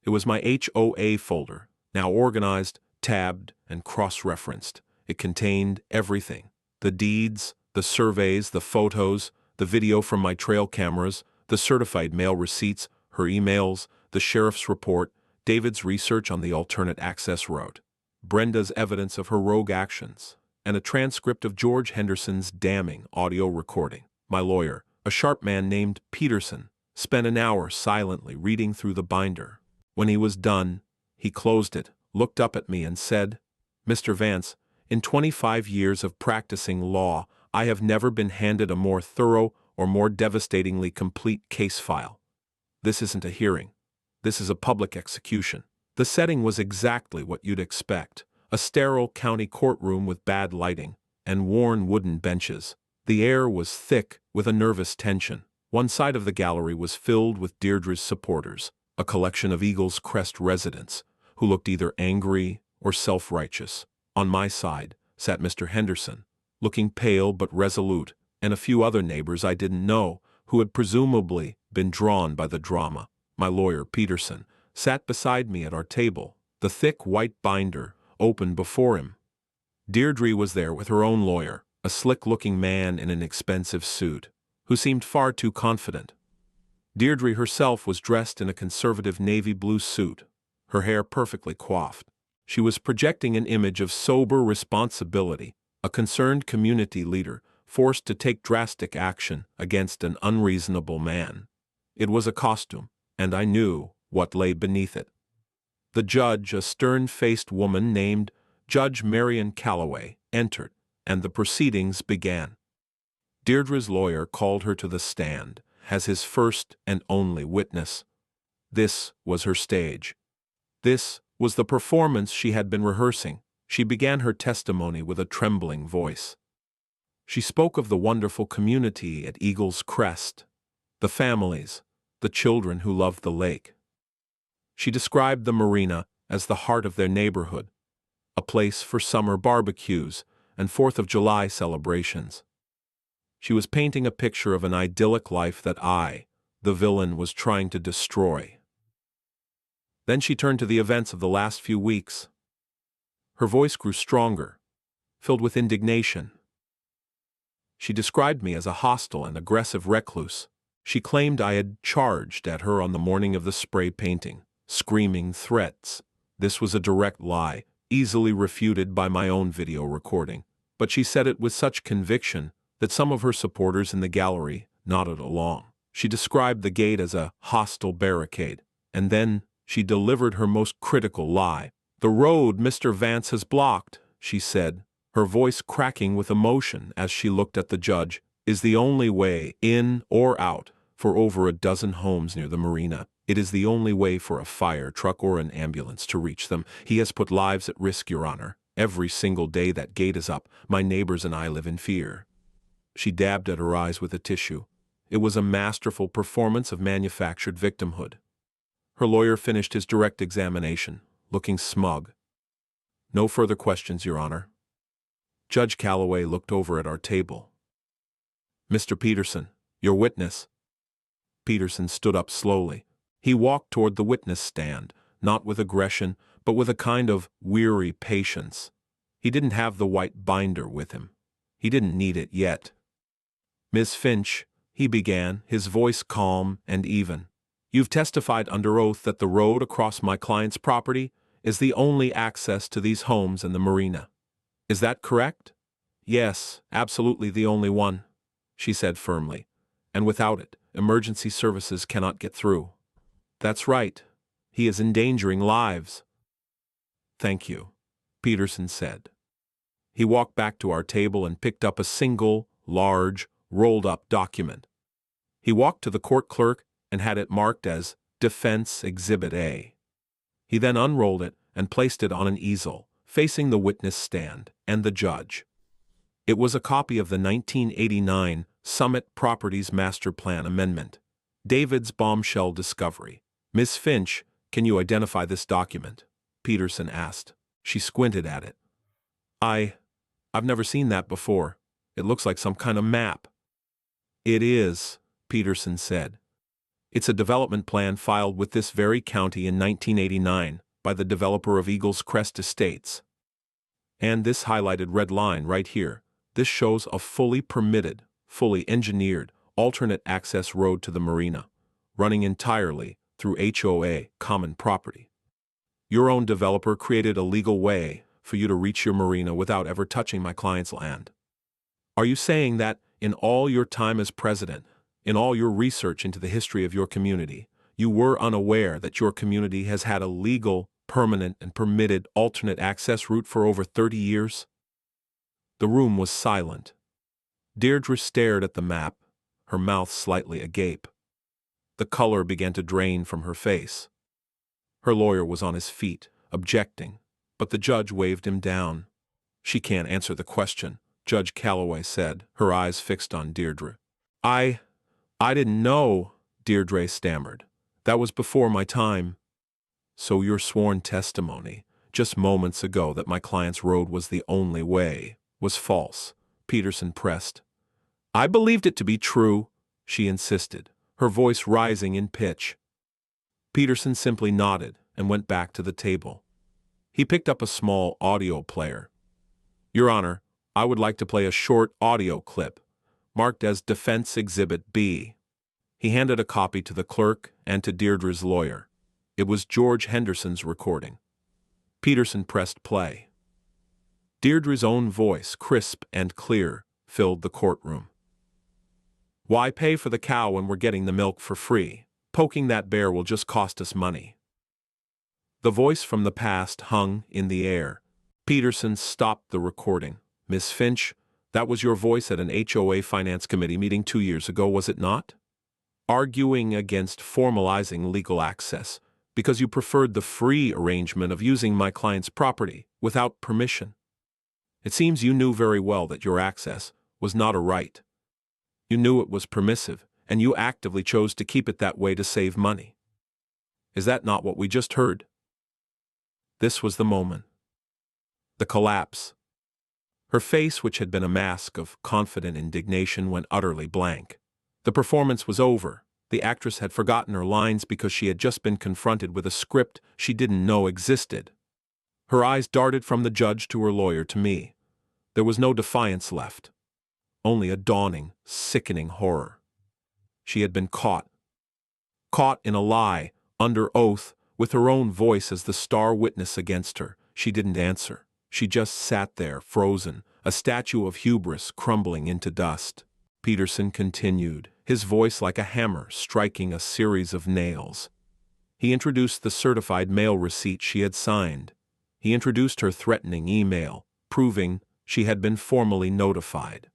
It was my HOA folder, now organized, tabbed, and cross-referenced. It contained everything: the deeds, the surveys, the photos, the video from my trail cameras, the certified mail receipts, her emails, the sheriff's report, David's research on the alternate access road, Brenda's evidence of her rogue actions, and a transcript of George Henderson's damning audio recording. My lawyer, a sharp man named Peterson, spent an hour silently reading through the binder. When he was done, he closed it, looked up at me and said, "Mr. Vance, in 25 years of practicing law, I have never been handed a more thorough or more devastatingly complete case file. This isn't a hearing. This is a public execution." The setting was exactly what you'd expect: a sterile county courtroom with bad lighting and worn wooden benches. The air was thick with a nervous tension. One side of the gallery was filled with Deirdre's supporters, a collection of Eagles Crest residents, who looked either angry or self-righteous. On my side sat Mr. Henderson, looking pale but resolute, and a few other neighbors I didn't know, who had presumably been drawn by the drama. My lawyer, Peterson, sat beside me at our table, the thick white binder open before him. Deirdre was there with her own lawyer, a slick-looking man in an expensive suit, who seemed far too confident. Deirdre herself was dressed in a conservative navy blue suit, her hair perfectly coiffed. She was projecting an image of sober responsibility, a concerned community leader forced to take drastic action against an unreasonable man. It was a costume, and I knew what lay beneath it. The judge, a stern-faced woman named Judge Marion Calloway, entered, and the proceedings began. Deirdre's lawyer called her to the stand as his first and only witness. This was her stage. This was the performance she had been rehearsing. She began her testimony with a trembling voice. She spoke of the wonderful community at Eagles Crest, the families, the children who loved the lake. She described the Marina as the heart of their neighborhood, a place for summer barbecues and 4th of July celebrations. She was painting a picture of an idyllic life that I, the villain, was trying to destroy. Then she turned to the events of the last few weeks. Her voice grew stronger, filled with indignation. She described me as a hostile and aggressive recluse. She claimed I had charged at her on the morning of the spray painting, screaming threats. This was a direct lie, easily refuted by my own video recording, but she said it with such conviction that some of her supporters in the gallery nodded along. She described the gate as a hostile barricade, and then she delivered her most critical lie. "The road Mr. Vance has blocked," she said, her voice cracking with emotion as she looked at the judge, "is the only way in or out for over a dozen homes near the Marina. It is the only way for a fire truck or an ambulance to reach them. He has put lives at risk, Your Honor. Every single day that gate is up, my neighbors and I live in fear." She dabbed at her eyes with a tissue. It was a masterful performance of manufactured victimhood. Her lawyer finished his direct examination, looking smug. "No further questions, Your Honor." Judge Calloway looked over at our table. "Mr. Peterson, your witness." Peterson stood up slowly. He walked toward the witness stand, not with aggression, but with a kind of weary patience. He didn't have the white binder with him. He didn't need it yet. "Miss Finch," he began, his voice calm and even, "you've testified under oath that the road across my client's property is the only access to these homes and the Marina. Is that correct?" "Yes, absolutely the only one," she said firmly. "And without it, emergency services cannot get through." "That's right. He is endangering lives." "Thank you," Peterson said. He walked back to our table and picked up a single, large, rolled-up document. He walked to the court clerk and had it marked as Defense Exhibit A. He then unrolled it and placed it on an easel, facing the witness stand and the judge. It was a copy of the 1989 Summit Properties Master Plan Amendment, David's bombshell discovery. "Miss Finch, can you identify this document?" Peterson asked. She squinted at it. I've never seen that before. It looks like some kind of map." "It is," Peterson said. "It's a development plan filed with this very county in 1989 by the developer of Eagles Crest Estates. And this highlighted red line right here, this shows a fully permitted, fully engineered, alternate access road to the Marina, running entirely through HOA common property. Your own developer created a legal way for you to reach your Marina without ever touching my client's land. Are you saying that, in all your time as president, in all your research into the history of your community, you were unaware that your community has had a legal, permanent, and permitted alternate access route for over 30 years? The room was silent. Deirdre stared at the map, her mouth slightly agape. The color began to drain from her face. Her lawyer was on his feet, objecting, but the judge waved him down. "She can't answer the question," Judge Calloway said, her eyes fixed on Deirdre. I didn't know," Deirdre stammered. "That was before my time." "So your sworn testimony, just moments ago that my client's road was the only way, was false," Peterson pressed. "I believed it to be true," she insisted, her voice rising in pitch. Peterson simply nodded and went back to the table. He picked up a small audio player. "Your Honor, I would like to play a short audio clip, marked as Defense Exhibit B." He handed a copy to the clerk and to Deirdre's lawyer. It was George Henderson's recording. Peterson pressed play. Deirdre's own voice, crisp and clear, filled the courtroom. "Why pay for the cow when we're getting the milk for free? Poking that bear will just cost us money." The voice from the past hung in the air. Peterson stopped the recording. "Miss Finch, that was your voice at an HOA Finance Committee meeting 2 years ago, was it not? Arguing against formalizing legal access, because you preferred the free arrangement of using my client's property without permission. It seems you knew very well that your access was not a right. You knew it was permissive, and you actively chose to keep it that way to save money. Is that not what we just heard?" This was the moment. The collapse. Her face, which had been a mask of confident indignation, went utterly blank. The performance was over. The actress had forgotten her lines because she had just been confronted with a script she didn't know existed. Her eyes darted from the judge to her lawyer to me. There was no defiance left. Only a dawning, sickening horror. She had been caught. Caught in a lie, under oath, with her own voice as the star witness against her. She didn't answer. She just sat there, frozen, a statue of hubris crumbling into dust. Peterson continued, his voice like a hammer striking a series of nails. He introduced the certified mail receipt she had signed. He introduced her threatening email, proving she had been formally notified.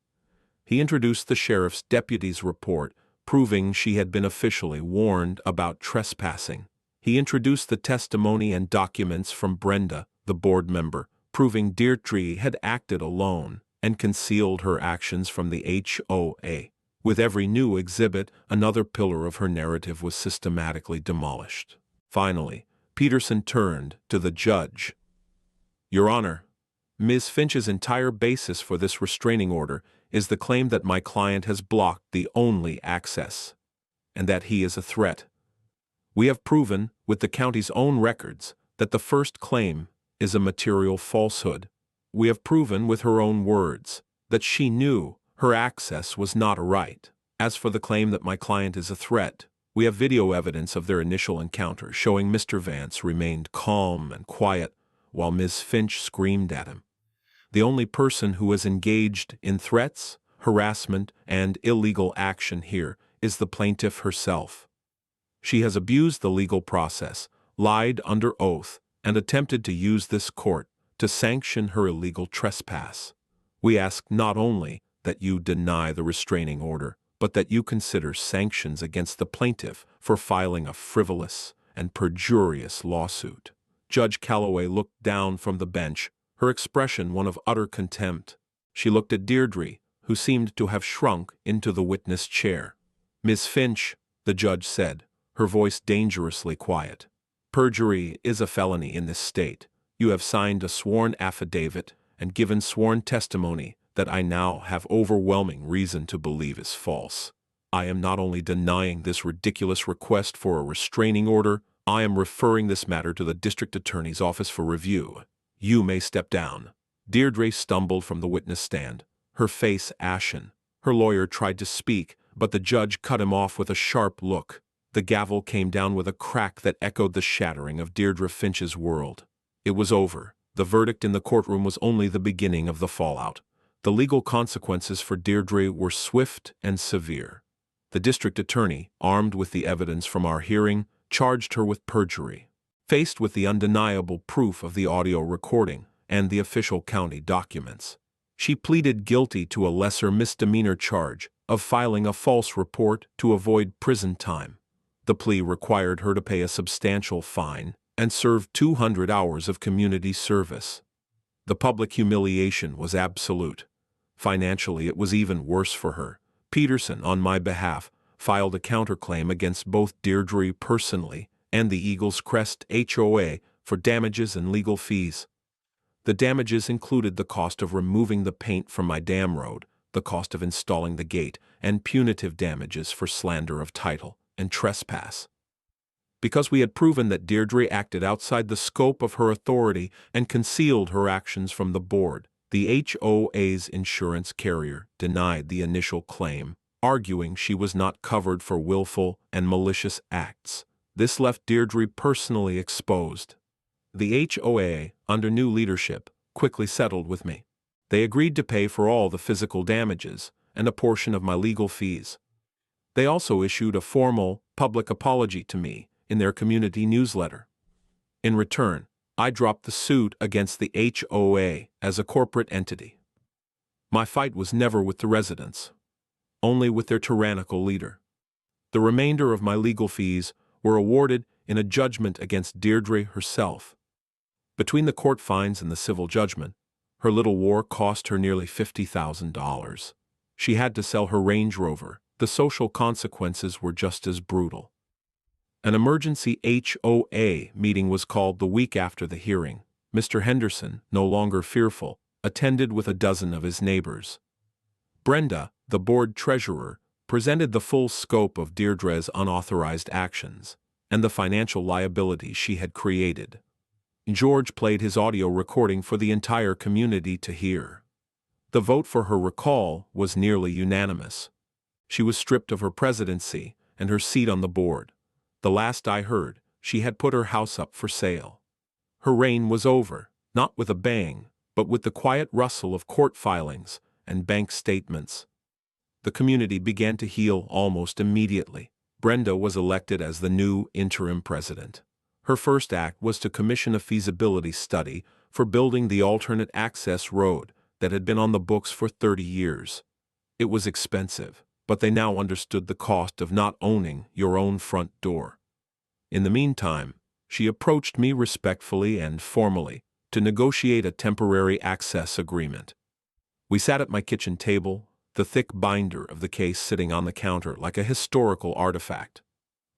He introduced the sheriff's deputy's report, proving she had been officially warned about trespassing. He introduced the testimony and documents from Brenda, the board member, proving Deirdre had acted alone and concealed her actions from the HOA. With every new exhibit, another pillar of her narrative was systematically demolished. Finally, Peterson turned to the judge. Your Honor, Ms. Finch's entire basis for this restraining order is the claim that my client has blocked the only access, and that he is a threat. We have proven, with the county's own records, that the first claim is a material falsehood. We have proven with her own words that she knew her access was not a right. As for the claim that my client is a threat, we have video evidence of their initial encounter showing Mr. Vance remained calm and quiet while Ms. Finch screamed at him. The only person who is engaged in threats, harassment, and illegal action here is the plaintiff herself. She has abused the legal process, lied under oath, and attempted to use this court to sanction her illegal trespass. We ask not only that you deny the restraining order, but that you consider sanctions against the plaintiff for filing a frivolous and perjurious lawsuit. Judge Calloway looked down from the bench, her expression one of utter contempt. She looked at Deirdre, who seemed to have shrunk into the witness chair. Ms. Finch, the judge said, her voice dangerously quiet. Perjury is a felony in this state. You have signed a sworn affidavit and given sworn testimony that I now have overwhelming reason to believe is false. I am not only denying this ridiculous request for a restraining order, I am referring this matter to the district attorney's office for review. You may step down. Deirdre stumbled from the witness stand, her face ashen. Her lawyer tried to speak, but the judge cut him off with a sharp look. The gavel came down with a crack that echoed the shattering of Deirdre Finch's world. It was over. The verdict in the courtroom was only the beginning of the fallout. The legal consequences for Deirdre were swift and severe. The district attorney, armed with the evidence from our hearing, charged her with perjury. Faced with the undeniable proof of the audio recording and the official county documents, she pleaded guilty to a lesser misdemeanor charge of filing a false report to avoid prison time. The plea required her to pay a substantial fine and serve 200 hours of community service. The public humiliation was absolute. Financially, it was even worse for her. Peterson, on my behalf, filed a counterclaim against both Deirdre personally and the Eagles Crest HOA for damages and legal fees. The damages included the cost of removing the paint from my dam road, the cost of installing the gate, and punitive damages for slander of title and trespass. Because we had proven that Deirdre acted outside the scope of her authority and concealed her actions from the board, the HOA's insurance carrier denied the initial claim, arguing she was not covered for willful and malicious acts. This left Deirdre personally exposed. The HOA, under new leadership, quickly settled with me. They agreed to pay for all the physical damages and a portion of my legal fees. They also issued a formal, public apology to me in their community newsletter. In return, I dropped the suit against the HOA as a corporate entity. My fight was never with the residents, only with their tyrannical leader. The remainder of my legal fees were awarded in a judgment against Deirdre herself. Between the court fines and the civil judgment, her little war cost her nearly $50,000. She had to sell her Range Rover. The social consequences were just as brutal. An emergency HOA meeting was called the week after the hearing. Mr. Henderson, no longer fearful, attended with a dozen of his neighbors. Brenda, the board treasurer, presented the full scope of Deirdre's unauthorized actions and the financial liability she had created. George played his audio recording for the entire community to hear. The vote for her recall was nearly unanimous. She was stripped of her presidency and her seat on the board. The last I heard, she had put her house up for sale. Her reign was over, not with a bang, but with the quiet rustle of court filings and bank statements. The community began to heal almost immediately. Brenda was elected as the new interim president. Her first act was to commission a feasibility study for building the alternate access road that had been on the books for 30 years. It was expensive, but they now understood the cost of not owning your own front door. In the meantime, she approached me respectfully and formally to negotiate a temporary access agreement. We sat at my kitchen table, the thick binder of the case sitting on the counter like a historical artifact.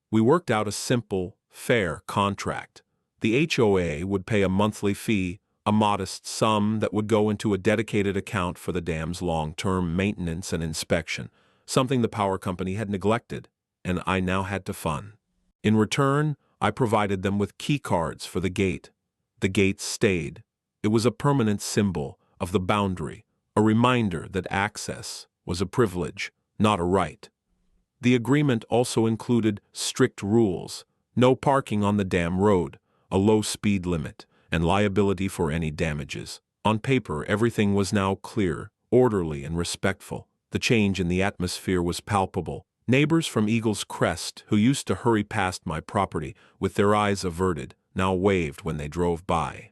We worked out a simple, fair contract. The HOA would pay a monthly fee, a modest sum that would go into a dedicated account for the dam's long-term maintenance and inspection, something the power company had neglected, and I now had to fund. In return, I provided them with key cards for the gate. The gate stayed. It was a permanent symbol of the boundary, a reminder that access was a privilege, not a right. The agreement also included strict rules: no parking on the dam road, a low speed limit, and liability for any damages. On paper, everything was now clear, orderly, and respectful. The change in the atmosphere was palpable. Neighbors from Eagle's Crest, who used to hurry past my property with their eyes averted, now waved when they drove by.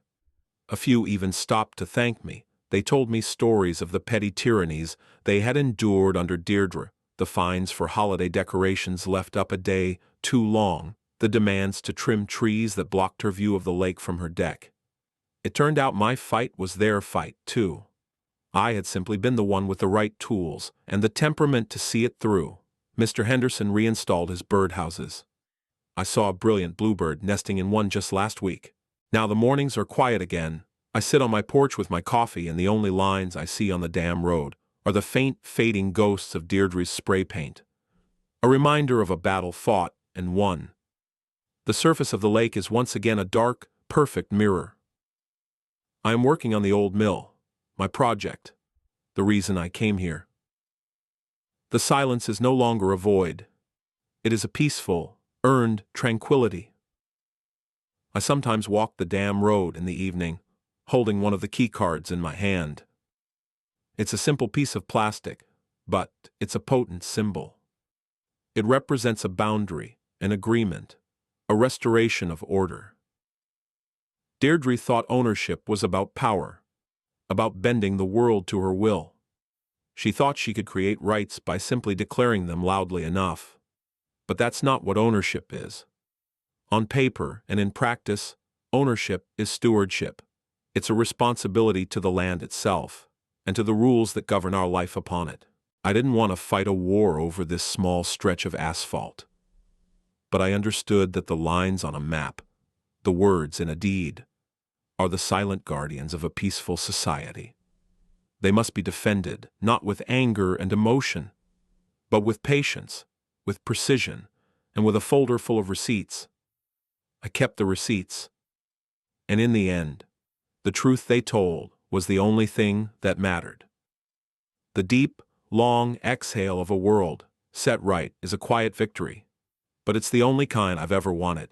A few even stopped to thank me. They told me stories of the petty tyrannies they had endured under Deirdre, the fines for holiday decorations left up a day too long, the demands to trim trees that blocked her view of the lake from her deck. It turned out my fight was their fight, too. I had simply been the one with the right tools and the temperament to see it through. Mr. Henderson reinstalled his birdhouses. I saw a brilliant bluebird nesting in one just last week. Now the mornings are quiet again. I sit on my porch with my coffee, and the only lines I see on the dam road are the faint, fading ghosts of Deirdre's spray paint. A reminder of a battle fought and won. The surface of the lake is once again a dark, perfect mirror. I am working on the old mill, my project, the reason I came here. The silence is no longer a void. It is a peaceful, earned tranquility. I sometimes walk the dam road in the evening, holding one of the key cards in my hand. It's a simple piece of plastic, but it's a potent symbol. It represents a boundary, an agreement, a restoration of order. Deirdre thought ownership was about power, about bending the world to her will. She thought she could create rights by simply declaring them loudly enough. But that's not what ownership is. On paper and in practice, ownership is stewardship. It's a responsibility to the land itself and to the rules that govern our life upon it. I didn't want to fight a war over this small stretch of asphalt. But I understood that the lines on a map, the words in a deed, are the silent guardians of a peaceful society. They must be defended, not with anger and emotion, but with patience, with precision, and with a folder full of receipts. I kept the receipts. And in the end, the truth they told was the only thing that mattered. The deep, long exhale of a world set right is a quiet victory, but it's the only kind I've ever wanted.